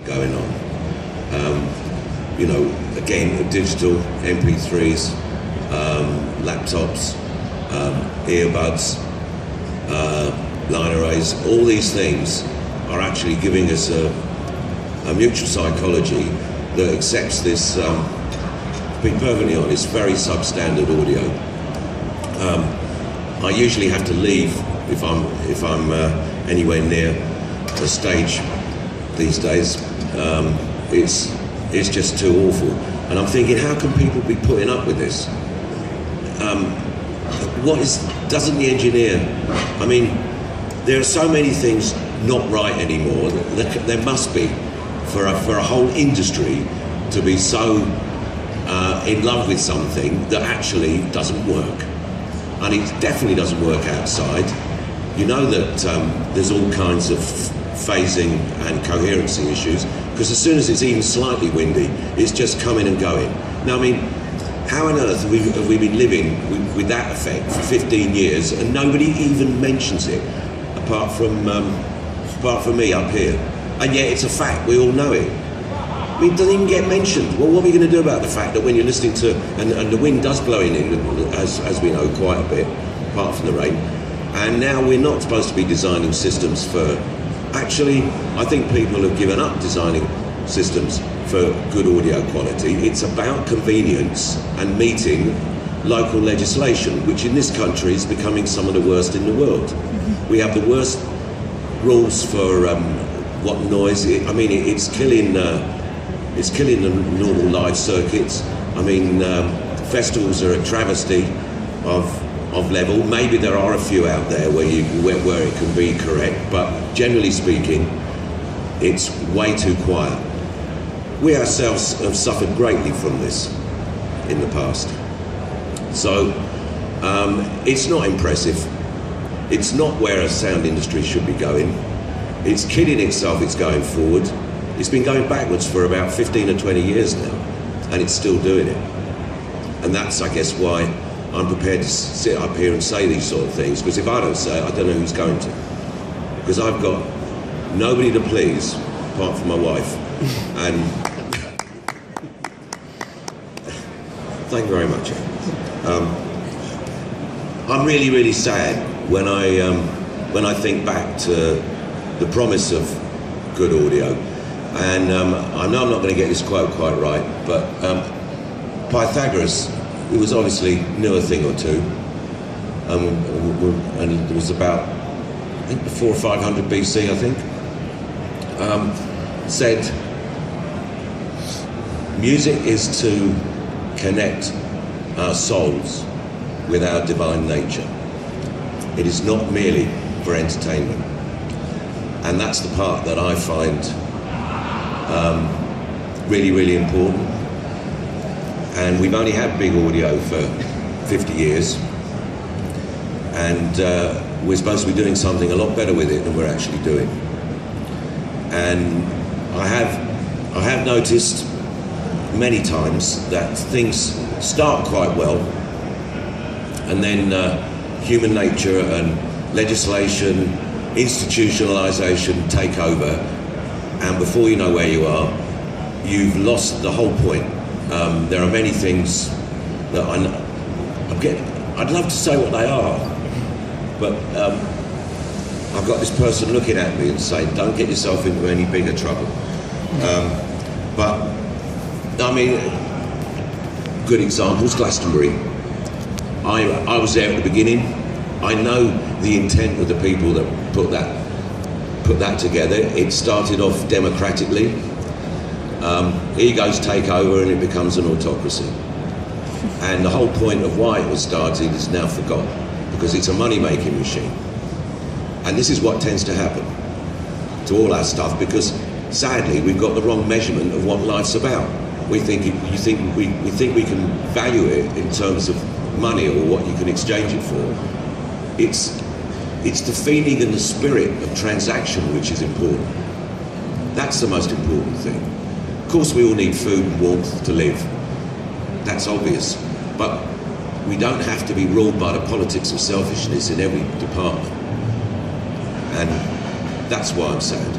going on. You know, again, digital MP3s, laptops, earbuds, line arrays, all these things are actually giving us a mutual psychology that accepts this, to be perfectly honest, very substandard audio. I usually have to leave if I'm anywhere near a stage these days. It's just too awful, and I'm thinking, how can people be putting up with this? Doesn't the engineer? I mean, there are so many things not right anymore. There must be for a whole industry to be so in love with something that actually doesn't work, and it definitely doesn't work outside. You know that there's all kinds of phasing and coherency issues, because as soon as it's even slightly windy, it's just coming and going. Now, I mean, how on earth have we been living with that effect for 15 years and nobody even mentions it, apart from me up here? And yet it's a fact, we all know it. I mean, it doesn't even get mentioned. Well, what are we going to do about the fact that when you're listening to, and the wind does blow in, as we know, quite a bit, apart from the rain, and now we're not supposed to be designing systems for, actually, I think people have given up designing systems for good audio quality. It's about convenience and meeting local legislation, which in this country is becoming some of the worst in the world. We have the worst rules for what noise. It's killing the normal live circuits. I mean, festivals are a travesty of level. Maybe there are a few out there where it can be correct, but generally speaking, it's way too quiet. We ourselves have suffered greatly from this in the past. So it's not impressive. It's not where a sound industry should be going. It's kidding itself, it's going forward. It's been going backwards for about 15 or 20 years now, and it's still doing it. And that's, I guess, why I'm prepared to sit up here and say these sort of things, because if I don't say it, I don't know who's going to. Because I've got nobody to please apart from my wife. And thank you very much. I'm really, really sad when I think back to the promise of good audio. And I know I'm not going to get this quote quite right, but Pythagoras, it was obviously knew a thing or two, and it was about, I think, before 500 BC, I think, said music is to connect our souls with our divine nature. It is not merely for entertainment. And that's the part that I find really, really important. And we've only had big audio for 50 years, and we're supposed to be doing something a lot better with it than we're actually doing. And I have noticed many times that things start quite well, and then human nature and legislation, institutionalization take over, and before you know where you are, you've lost the whole point. There are many things that I'd love to say what they are, but I've got this person looking at me and saying, don't get yourself into any bigger trouble. But, I mean, good examples, Glastonbury. I was there at the beginning. I know the intent of the people that put that together. It started off democratically. Egos take over and it becomes an autocracy. And the whole point of why it was started is now forgotten, because it's a money-making machine. And this is what tends to happen to all our stuff, because sadly we've got the wrong measurement of what life's about. We think we can value it in terms of money or what you can exchange it for. It's the feeling and the spirit of transaction which is important. That's the most important thing. Of course, we all need food and warmth to live. That's obvious. But we don't have to be ruled by the politics of selfishness in every department. And that's why I'm sad.